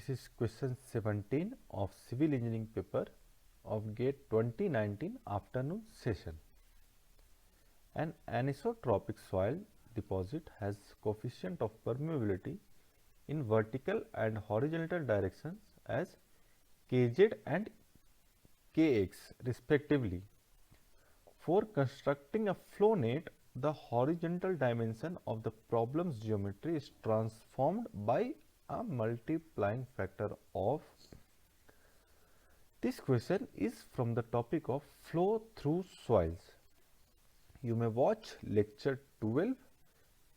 This is question 17 of civil engineering paper of GATE 2019 afternoon session. An anisotropic soil deposit has coefficient of permeability in vertical and horizontal directions as Kz and Kx respectively. For constructing a flow net, the horizontal dimension of the problem's geometry is transformed by a multiplying factor of. This question is from the topic of flow through soils. You may watch lecture 12,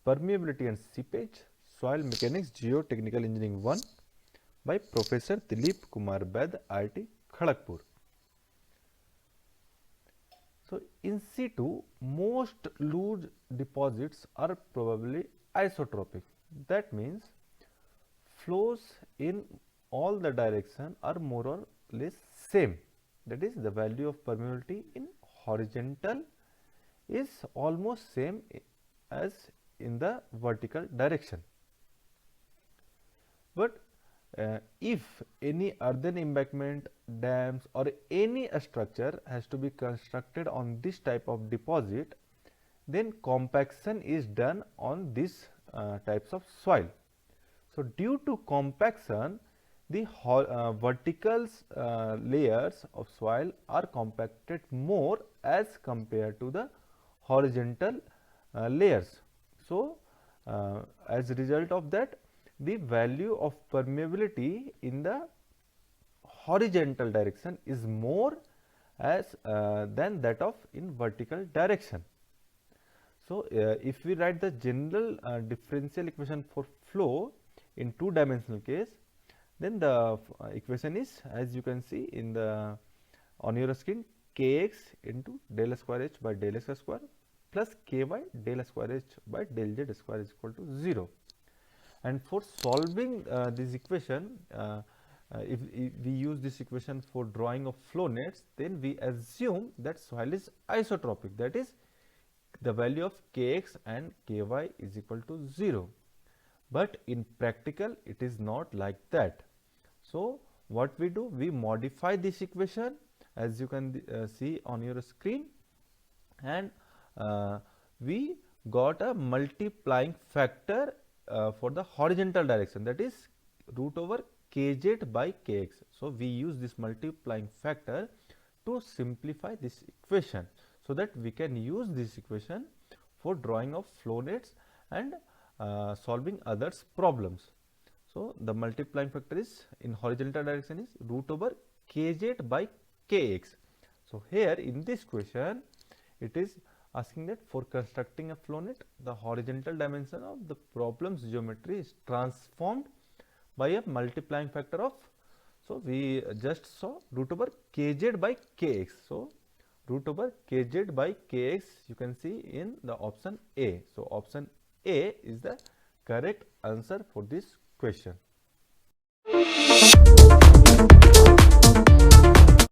permeability and seepage, soil mechanics, geotechnical engineering 1 by Professor Dilip Kumar Vaid, IIT Kharagpur. So, in situ, most loose deposits are probably isotropic. That means flows in all the direction are more or less same. That is, the value of permeability in horizontal is almost same as in the vertical direction. But if any earthen embankment, dams or any structure has to be constructed on this type of deposit, then compaction is done on these types of soil. So, due to compaction, the vertical layers of soil are compacted more as compared to the horizontal layers. So, as a result of that, the value of permeability in the horizontal direction is more as than that of in vertical direction. So, if we write the general differential equation for flow in two dimensional case, then the equation is, as you can see in the on your screen, kx into del square h by del x square plus ky del square h by del z square is equal to 0. And for solving this equation, if we use this equation for drawing of flow nets, then we assume that soil is isotropic, that is, the value of kx and ky is equal to 0. But in practical, it is not like that. So, what we do? We modify this equation as you can see on your screen, and we got a multiplying factor for the horizontal direction, that is root over kz by kx. So, we use this multiplying factor to simplify this equation, so that we can use this equation for drawing of flow nets and solving others problems. So, the multiplying factor is in horizontal direction is root over kz by kx. So, here in this question, it is asking that for constructing a flow net, the horizontal dimension of the problem's geometry is transformed by a multiplying factor of. So, we just saw root over kz by kx. So, root over kz by kx you can see in the option A. So, option A is the correct answer for this question.